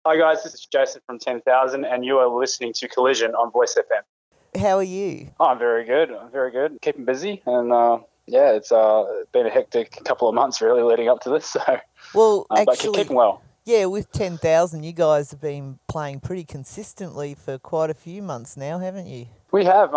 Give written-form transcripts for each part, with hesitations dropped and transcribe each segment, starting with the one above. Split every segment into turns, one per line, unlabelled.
Hi guys, this is Jason from 10,000 and you are listening to Collision on Voice FM.
How are you?
Oh, I'm very good. Keeping busy and it's been a hectic couple of months really leading up to this. So,
Well,
but keeping well.
yeah, with 10,000, you guys have been playing pretty consistently for quite a few months now, haven't you?
We have,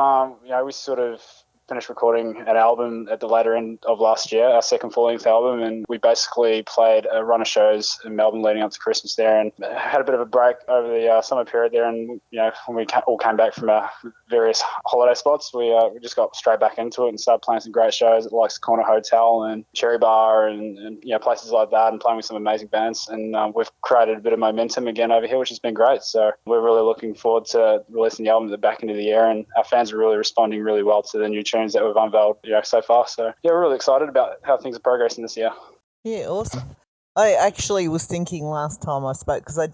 we sort of finished recording an album at the later end of last year, our second full-length album, and we basically played a run of shows in Melbourne leading up to Christmas there, and had a bit of a break over the summer period there. And when we all came back from our various holiday spots, we just got straight back into it and started playing some great shows at like Corner Hotel and Cherry Bar and places like that, and playing with some amazing bands. And we've created a bit of momentum again over here, which has been great. So we're really looking forward to releasing the album at the back end of the year, and our fans are really responding really well to the new tunes that we've unveiled so far. So yeah, we're really excited about how things are progressing this year.
Yeah, awesome. I actually was thinking last time I spoke, because I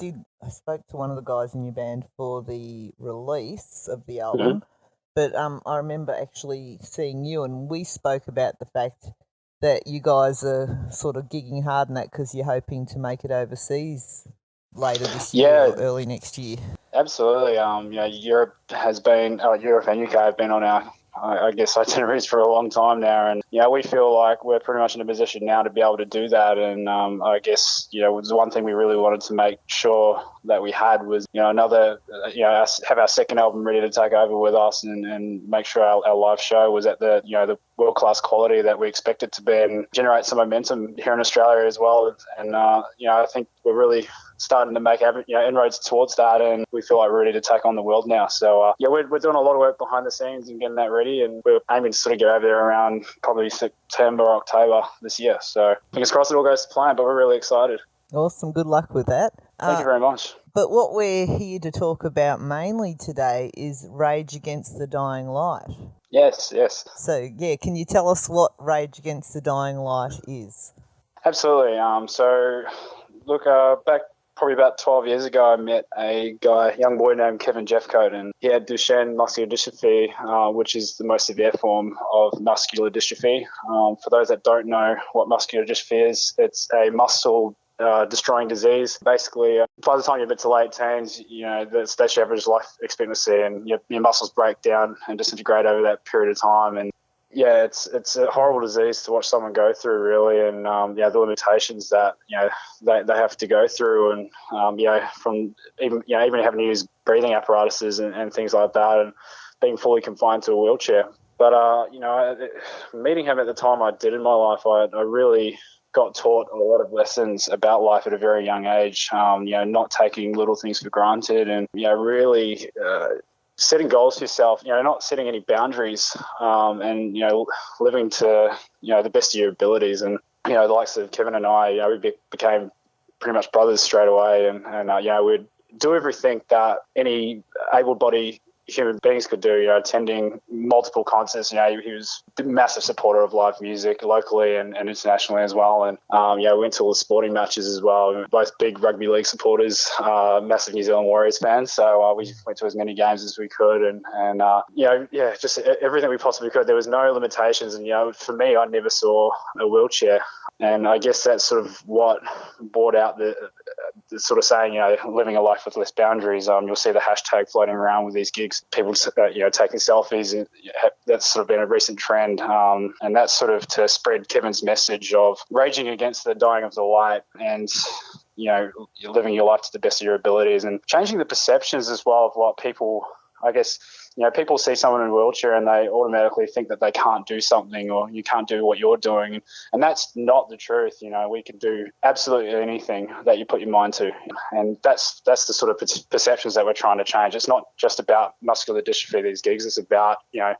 spoke to one of the guys in your band for the release of the album, but I remember actually seeing you, and we spoke about the fact that you guys are sort of gigging hard in that because you're hoping to make it overseas later this year or early next year.
Absolutely. Europe and UK have been on our itineraries for a long time now, and we feel like we're pretty much in a position now to be able to do that. And the one thing we really wanted to make sure that we had was have our second album ready to take over with us, and make sure our live show was at the world class quality that we expect it to be, and generate some momentum here in Australia as well. And I think we're really starting to make inroads towards that, and we feel like we're ready to take on the world now. So we're doing a lot of work behind the scenes and getting that ready, and we're aiming to sort of get over there around probably September, October this year. So fingers crossed it all goes to plan, but we're really excited.
Awesome, good luck with that.
Thank you very much.
But what we're here to talk about mainly today is Rage Against the Dying Light.
Yes.
So yeah, can you tell us what Rage Against the Dying Light is?
Absolutely. Back probably about 12 years ago, I met a young boy named Kevin Jeffcoat, and he had Duchenne muscular dystrophy, which is the most severe form of muscular dystrophy. For those that don't know what muscular dystrophy is, it's a muscle destroying disease. Basically, by the time you're a bit to late teens, that's your average life expectancy, and your muscles break down and disintegrate over that period of time. And yeah, it's a horrible disease to watch someone go through, really, and the limitations that they have to go through, and from even having to use breathing apparatuses and things like that, and being fully confined to a wheelchair. But meeting him at the time I did in my life, I really got taught a lot of lessons about life at a very young age. Not taking little things for granted, and really setting goals for yourself, not setting any boundaries, and living to the best of your abilities. And the likes of Kevin and I, we became pretty much brothers straight away, and we'd do everything that any able-bodied human beings could do, attending multiple concerts. He was a massive supporter of live music locally and internationally as well. And we went to all the sporting matches as well. We were both big rugby league supporters, massive New Zealand Warriors fans. So we went to as many games as we could, and just everything we possibly could. There was no limitations. And for me, I never saw a wheelchair. And I guess that's sort of what brought out the sort of saying, living a life with less boundaries. You'll see the hashtag floating around with these gigs, people, taking selfies, and that's sort of been a recent trend. And that's sort of to spread Kevin's message of raging against the dying of the light, and you're living your life to the best of your abilities, and changing the perceptions as well of what people, I guess, people see someone in a wheelchair and they automatically think that they can't do something, or you can't do what you're doing. And that's not the truth. We can do absolutely anything that you put your mind to. And that's the sort of perceptions that we're trying to change. It's not just about muscular dystrophy, these gigs. It's about,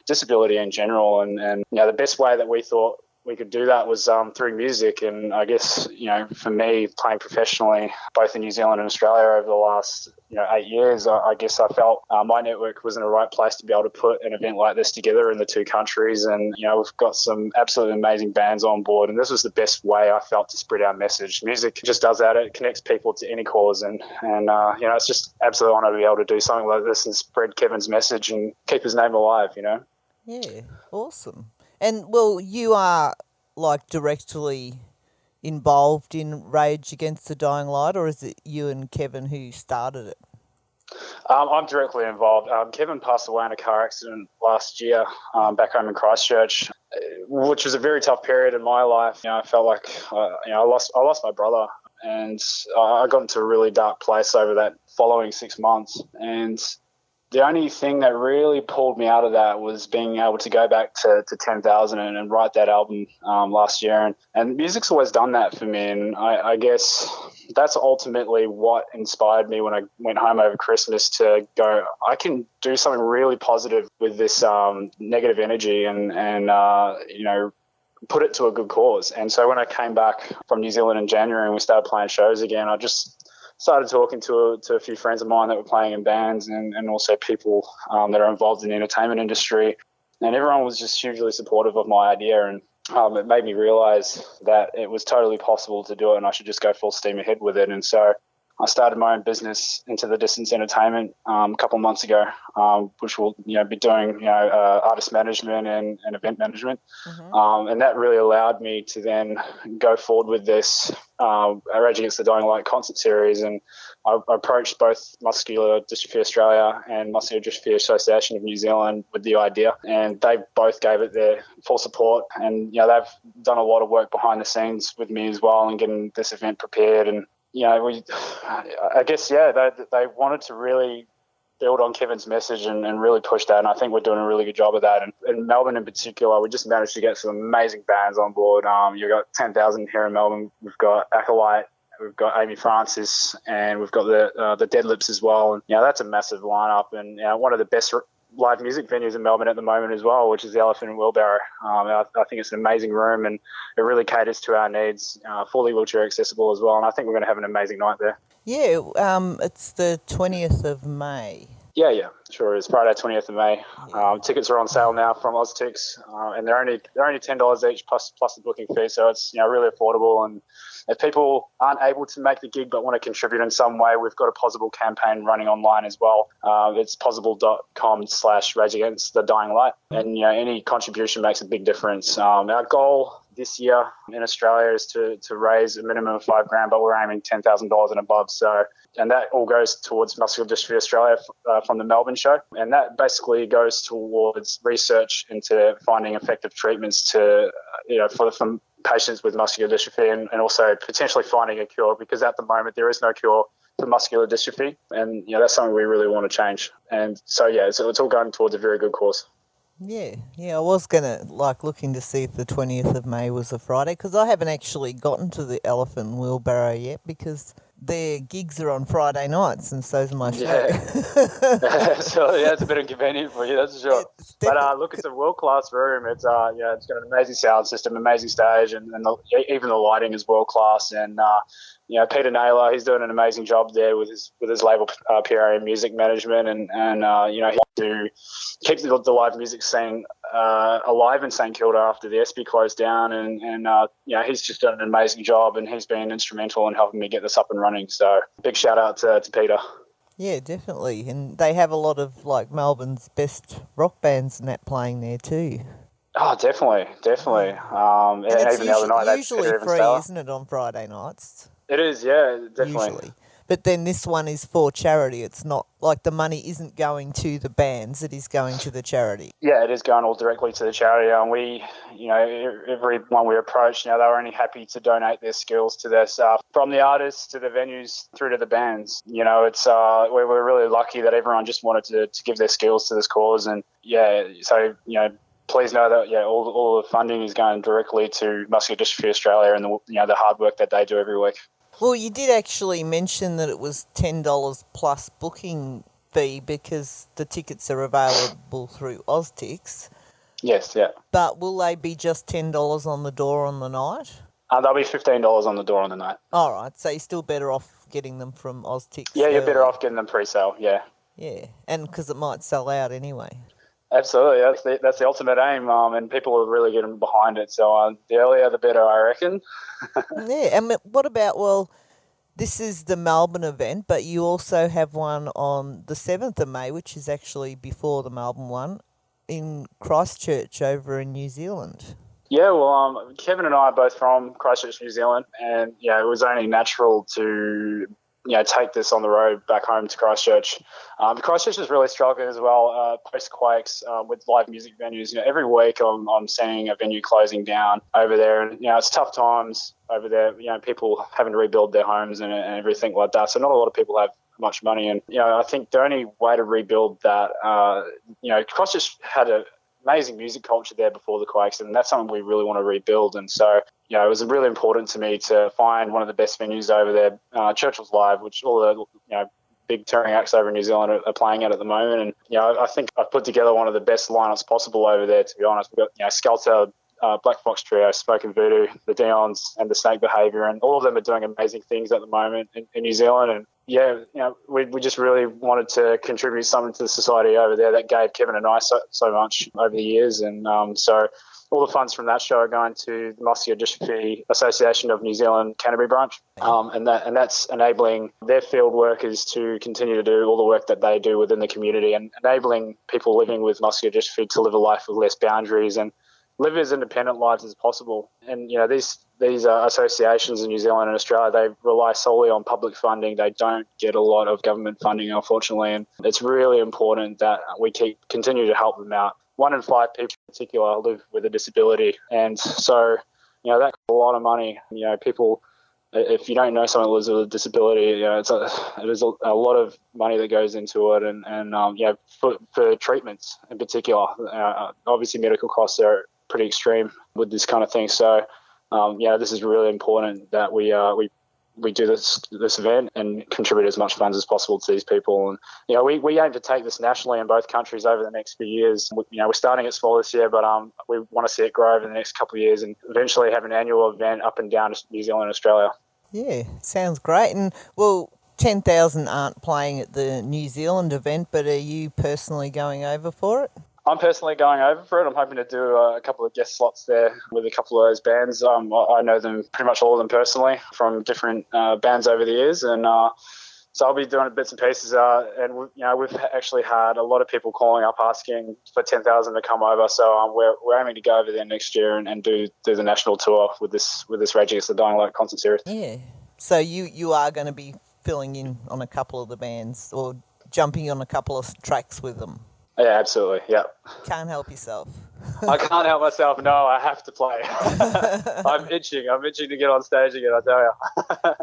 disability in general. And the best way that we thought we could do that was through music. And I guess, for me, playing professionally, both in New Zealand and Australia over the last, 8 years, I guess I felt my network was in the right place to be able to put an event like this together in the two countries. And, we've got some absolutely amazing bands on board. And this was the best way I felt to spread our message. Music just does that. It connects people to any cause. And it's just absolute honour to be able to do something like this and spread Kevin's message and keep his name alive,
Yeah, awesome. And, well, you are, directly involved in Rage Against the Dying Light, or is it you and Kevin who started it?
I'm directly involved. Kevin passed away in a car accident last year back home in Christchurch, which was a very tough period in my life. I felt like I lost my brother, and I got into a really dark place over that following 6 months. And the only thing that really pulled me out of that was being able to go back to 10,000 and write that album last year. And music's always done that for me. And I guess that's ultimately what inspired me when I went home over Christmas to go, I can do something really positive with this negative energy and put it to a good cause. And so when I came back from New Zealand in January and we started playing shows again, I just started talking to a few friends of mine that were playing in bands and also people that are involved in the entertainment industry. And everyone was just hugely supportive of my idea. And it made me realize that it was totally possible to do it and I should just go full steam ahead with it. And so I started my own business into the distance entertainment a couple of months ago, which will be doing artist management and event management, and that really allowed me to then go forward with this Rage Against the Dying Light concert series. And I approached both Muscular Dystrophy Australia and Muscular Dystrophy Association of New Zealand with the idea, and they both gave it their full support. And they've done a lot of work behind the scenes with me as well and getting this event prepared. And I guess, they wanted to really build on Kevin's message and really push that. And I think we're doing a really good job of that. And in Melbourne in particular, we just managed to get some amazing bands on board. You've got 10,000 here in Melbourne. We've got Acolyte, we've got Amy Francis, and we've got the Dead Lips as well. And, that's a massive lineup. And, one of the best live music venues in Melbourne at the moment as well, which is the Elephant and Wheelbarrow. I think it's an amazing room and it really caters to our needs, fully wheelchair accessible as well. And I think we're going to have an amazing night there.
Yeah, it's the 20th of May.
Yeah, sure. It's Friday, 20th of May. Tickets are on sale now from OzTix, and they're only $10 each plus the booking fee, so it's really affordable. And if people aren't able to make the gig but want to contribute in some way, we've got a Possible campaign running online as well. It's possible.com/Rage Against the Dying Light, and any contribution makes a big difference. Our goal this year in Australia is to raise a minimum of $5,000, but we're aiming $10,000 and above. And that all goes towards Muscular Dystrophy Australia from the Melbourne show. And that basically goes towards research into finding effective treatments to, for patients with muscular dystrophy and also potentially finding a cure, because at the moment there is no cure for muscular dystrophy. And, that's something we really want to change. And so, it's all going towards a very good cause.
Yeah, I was going to looking to see if the 20th of May was a Friday, because I haven't actually gotten to the Elephant and Wheelbarrow yet because their gigs are on Friday nights and so's my show.
Yeah. So, it's a bit inconvenient for you, that's for sure. But look, it's a world-class room. It's it's got an amazing sound system, amazing stage, and even the lighting is world-class. And Peter Naylor, he's doing an amazing job there with his label PRA Music Management, and he to keep the live music scene alive in St Kilda after the SB closed down, and he's just done an amazing job, and he's been instrumental in helping me get this up and running. So big shout out to Peter. Yeah,
definitely, and they have a lot of Melbourne's best rock bands and that playing there too.
Oh, definitely.
And it's even the other night, usually free, isn't it, on Friday nights?
It is, yeah, definitely.
Usually. But then this one is for charity. It's not the money isn't going to the bands, it is going to the charity.
Yeah, it is going all directly to the charity. And we, everyone we approached, they were only happy to donate their skills to their staff, from the artists to the venues through to the bands. It's we're really lucky that everyone just wanted to give their skills to this cause. And please know that all the funding is going directly to Muscular Dystrophy Australia and the hard work that they do every week.
Well, you did actually mention that it was $10 plus booking fee because the tickets are available through OzTix.
Yes, yeah.
But will they be just $10 on the door on the night?
They'll be $15 on the door on the night.
All right, so you're still better off getting them from OzTix.
Yeah, you're better off getting them pre-sale, yeah.
Yeah, and because it might sell out anyway.
Absolutely, that's the ultimate aim, and people are really getting behind it. So the earlier the better, I reckon.
Yeah, and what about, this is the Melbourne event, but you also have one on the 7th of May, which is actually before the Melbourne one, in Christchurch over in New Zealand.
Yeah, well, Kevin and I are both from Christchurch, New Zealand, and it was only natural to take this on the road back home to Christchurch. Christchurch is really struggling as well post quakes with live music venues. Every week I'm seeing a venue closing down over there, and it's tough times over there. People having to rebuild their homes and everything like that. So not a lot of people have much money, and I think the only way to rebuild that, Christchurch had a amazing music culture there before the quakes, and that's something we really want to rebuild. And so, it was really important to me to find one of the best venues over there, Churchill's Live, which all the big touring acts over in New Zealand are playing at the moment. And I think I've put together one of the best lineups possible over there. To be honest, we've got Skelter, Black Fox Trio, Spoken Voodoo, the Dions, and the Snake Behaviour, and all of them are doing amazing things at the moment in New Zealand. And we just really wanted to contribute something to the society over there that gave Kevin and I so much over the years. And so all the funds from that show are going to the Muscular Dystrophy Association of New Zealand Canterbury branch, and that's enabling their field workers to continue to do all the work that they do within the community, and enabling people living with muscular dystrophy to live a life with less boundaries and live as independent lives as possible. And these associations in New Zealand and Australia, they rely solely on public funding. They don't get a lot of government funding, unfortunately, and it's really important that we continue to help them out. 1 in 5 people in particular live with a disability, and so that's a lot of money. People, if you don't know someone who lives with a disability, it is a lot of money that goes into it, and for treatments in particular, obviously medical costs are pretty extreme with this kind of thing. So, this is really important that we do this event and contribute as much funds as possible to these people. And we aim to take this nationally in both countries over the next few years. We're starting it small this year, but we want to see it grow over the next couple of years and eventually have an annual event up and down New Zealand and Australia.
Yeah, sounds great. And 10,000 aren't playing at the New Zealand event, but are you personally going over for it?
I'm personally going over for it. I'm hoping to do a couple of guest slots there with a couple of those bands. I know them, pretty much all of them personally, from different bands over the years, and so I'll be doing bits and pieces. And we've actually had a lot of people calling up asking for 10,000 to come over. So we're aiming to go over there next year and do the national tour with this Rage Against the Dying Light concert series.
Yeah. So you are going to be filling in on a couple of the bands or jumping on a couple of tracks with them.
Yeah, absolutely. Yeah.
Can't help yourself.
I can't help myself. No, I have to play. I'm itching to get on stage again, I tell you.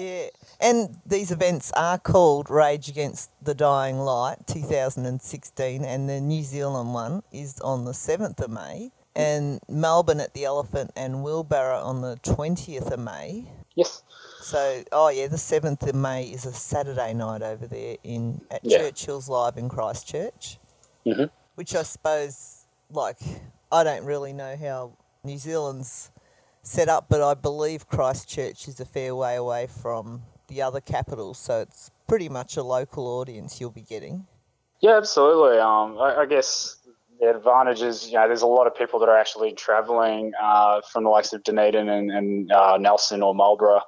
Yeah. And these events are called Rage Against the Dying Light 2016, and the New Zealand one is on the 7th of May, and Melbourne at the Elephant and Wheelbarrow on the 20th of May.
Yes.
So, the 7th of May is a Saturday night over there at Churchill's Live in Christchurch.
Mm-hmm.
Which I suppose, I don't really know how New Zealand's set up, but I believe Christchurch is a fair way away from the other capitals, so it's pretty much a local audience you'll be getting.
Yeah, absolutely. I guess the advantage is, there's a lot of people that are actually travelling from the likes of Dunedin and Nelson or Marlborough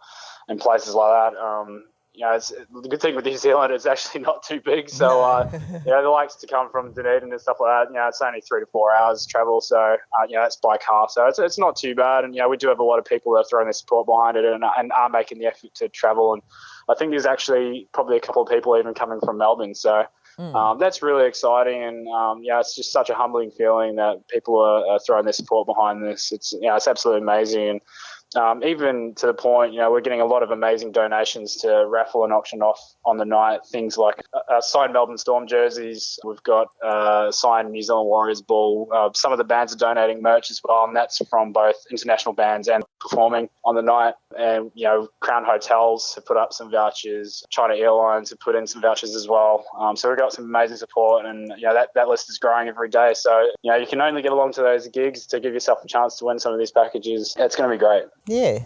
and places like that. It's the good thing with New Zealand, it's actually not too big. So, they likes to come from Dunedin and stuff like that. It's only 3 to 4 hours travel. So, it's by car. So it's not too bad. And, we do have a lot of people that are throwing their support behind it and are making the effort to travel. And I think there's actually probably a couple of people even coming from Melbourne. So, that's really exciting. And, it's just such a humbling feeling that people are throwing their support behind this. It's absolutely amazing. And, even to the point, we're getting a lot of amazing donations to raffle and auction off on the night. Things like signed Melbourne Storm jerseys. We've got signed New Zealand Warriors ball. Some of the bands are donating merch as well, and that's from both international bands and performing on the night. And, Crown Hotels have put up some vouchers. China Airlines have put in some vouchers as well. So we've got some amazing support, and, that list is growing every day. So, you can only get along to those gigs to give yourself a chance to win some of these packages. It's going to be great.
Yeah,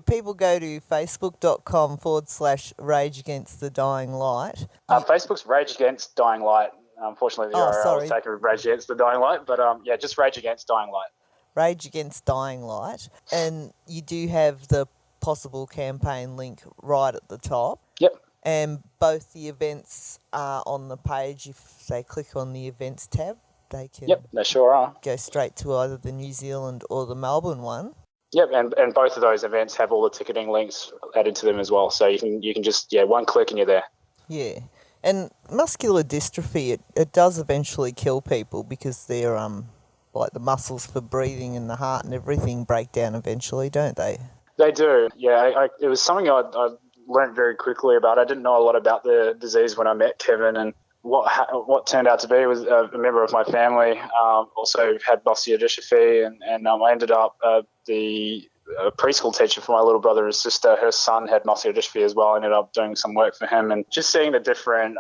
people go to facebook.com/Rage Against the Dying Light.
Facebook's Rage Against Dying Light. Unfortunately, the URL is taken with Rage Against the Dying Light, but just Rage Against Dying Light.
Rage Against Dying Light. And you do have the possible campaign link right at the top.
Yep.
And both the events are on the page if they click on the events tab. they can
Yep, they sure are.
go straight to either the New Zealand or the Melbourne one.
Yep, and both of those events have all the ticketing links added to them as well. So you can just, one click and you're there.
Yeah. And muscular dystrophy, it does eventually kill people because they're like the muscles for breathing and the heart and everything break down eventually, don't they?
They do. Yeah, it was something I learned very quickly about. I didn't know a lot about the disease when I met Kevin, and what turned out to be was a member of my family also had muscular dystrophy, and I ended up the preschool teacher for my little brother and sister. Her son had muscular dystrophy as well. I ended up doing some work for him, and just seeing the different,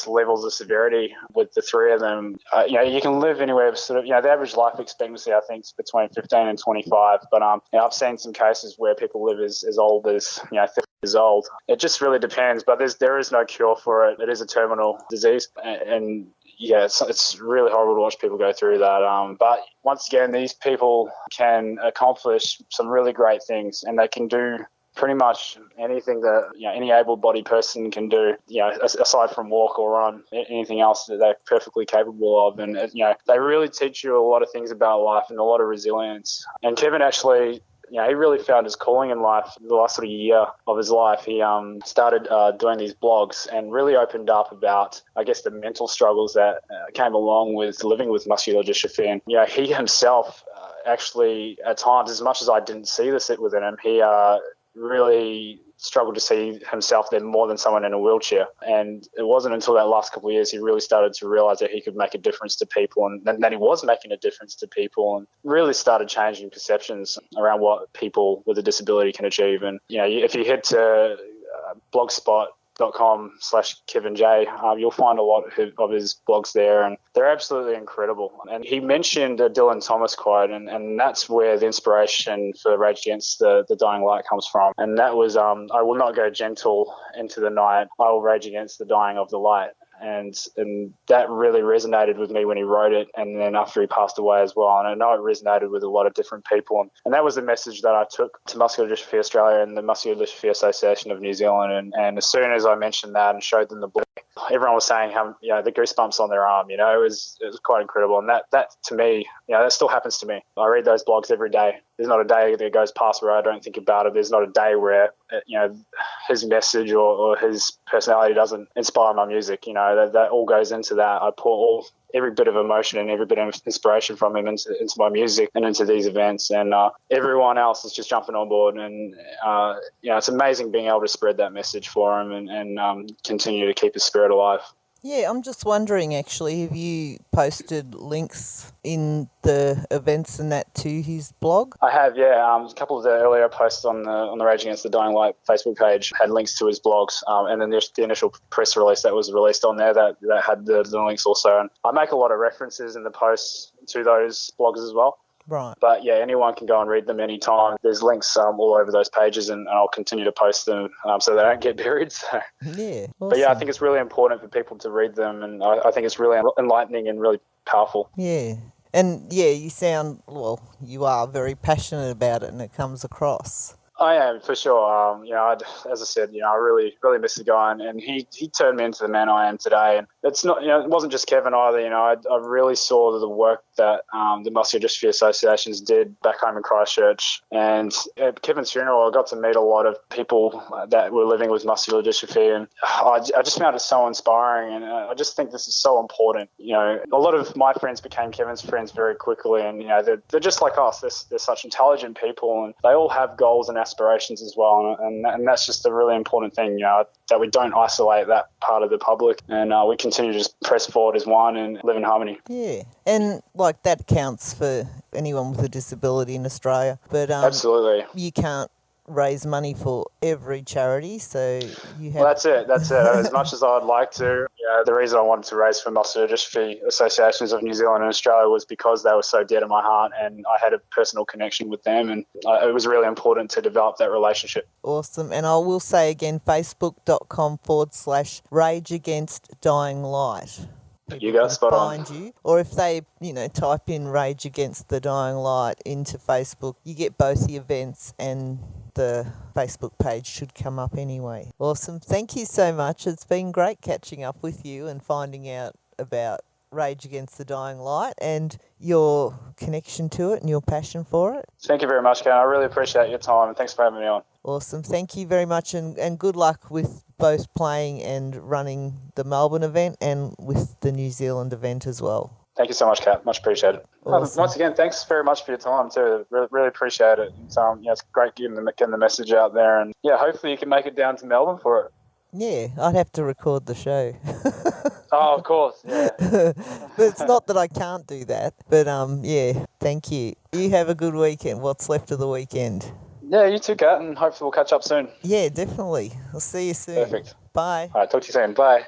levels of severity with the three of them. You can live anywhere sort of, the average life expectancy I think is between 15 and 25. But I've seen some cases where people live as old as 30 years old. It just really depends, but there is no cure for it. It is a terminal disease, and it's really horrible to watch people go through that. But once again, these people can accomplish some really great things, and they can do pretty much anything that any able-bodied person can do. Aside from walk or run, anything else that they're perfectly capable of. And they really teach you a lot of things about life and a lot of resilience. And Kevin actually, he really found his calling in life the last sort of year of his life. He started doing these blogs and really opened up about, the mental struggles that came along with living with muscular dystrophy. And, he himself actually, at times, as much as I didn't see this within him, he really struggled to see himself then more than someone in a wheelchair. And it wasn't until that last couple of years he really started to realize that he could make a difference to people, and that he was making a difference to people, and really started changing perceptions around what people with a disability can achieve. And if you head to blogspot.com/Kevin J, you'll find a lot of his blogs there, and they're absolutely incredible. And he mentioned a Dylan Thomas quote, and that's where the inspiration for Rage Against the Dying Light comes from. And that was, I will not go gentle into the night, I will rage against the dying of the light. And that really resonated with me when he wrote it, and then after he passed away as well. And I know it resonated with a lot of different people. And that was the message that I took to Muscular Dystrophy Australia and the Muscular Dystrophy Association of New Zealand. And as soon as I mentioned that and showed them the book, everyone was saying how, the goosebumps on their arm, it was quite incredible. And that to me, that still happens to me. I read those blogs every day. There's not a day that goes past where I don't think about it. There's not a day where, his message or his personality doesn't inspire my music. That all goes into that. I pour every bit of emotion and every bit of inspiration from him into my music and into these events. And everyone else is just jumping on board. And, it's amazing being able to spread that message for him and continue to keep his spirit alive.
Yeah, I'm just wondering, actually, have you posted links in the events and that to his blog?
I have, yeah. A couple of the earlier posts on the Rage Against the Dying Light Facebook page had links to his blogs, and then there's the initial press release that was released on there that had the links also. And I make a lot of references in the posts to those blogs as well.
Right.
But anyone can go and read them anytime. There's links all over those pages, and I'll continue to post them so they don't get buried. So.
Yeah. Awesome.
But I think it's really important for people to read them, and I think it's really enlightening and really powerful.
Yeah. And you sound, you are very passionate about it, and it comes across.
I am, for sure. As I said, I really, really miss the guy, and he turned me into the man I am today. And it's not, it wasn't just Kevin either. I really saw the work that the Muscular Dystrophy Associations did back home in Christchurch. And at Kevin's funeral, I got to meet a lot of people that were living with muscular dystrophy, and I just found it so inspiring. And I just think this is so important. A lot of my friends became Kevin's friends very quickly, and they're just like us. They're such intelligent people, and they all have goals and aspirations as well. And that's just a really important thing. That we don't isolate that part of the public, and we continue to just press forward as one and live in harmony.
Yeah, and that counts for anyone with a disability in Australia. But
absolutely,
you can't raise money for every charity, so you have...
Well, that's it. As much as I'd like to, the reason I wanted to raise for Muscular Dystrophy Associations of New Zealand and Australia was because they were so dear to my heart, and I had a personal connection with them, and it was really important to develop that relationship.
Awesome. And I will say again, facebook.com/Rage Against Dying Light.
You got spot on.
Find you, or if they, type in Rage Against the Dying Light into Facebook, you get both the events, and the Facebook page should come up anyway. Awesome. Thank you so much. It's been great catching up with you and finding out about Rage Against the Dying Light and your connection to it and your passion for it.
Thank you very much, Ken. I really appreciate your time, and thanks for having me on.
Awesome. Thank you very much, and good luck with both playing and running the Melbourne event and with the New Zealand event as well.
Thank you so much, Kat. Much appreciated.
Awesome.
Once again, thanks very much for your time too. Really appreciate it. And, it's great getting the message out there, and hopefully you can make it down to Melbourne for it.
Yeah, I'd have to record the show.
Oh, of course, yeah.
But it's not that I can't do that. But thank you. You have a good weekend. What's left of the weekend?
Yeah, you too, Kat, and hopefully we'll catch up soon.
Yeah, definitely. I'll see you soon.
Perfect.
Bye.
All right, talk to you soon. Bye.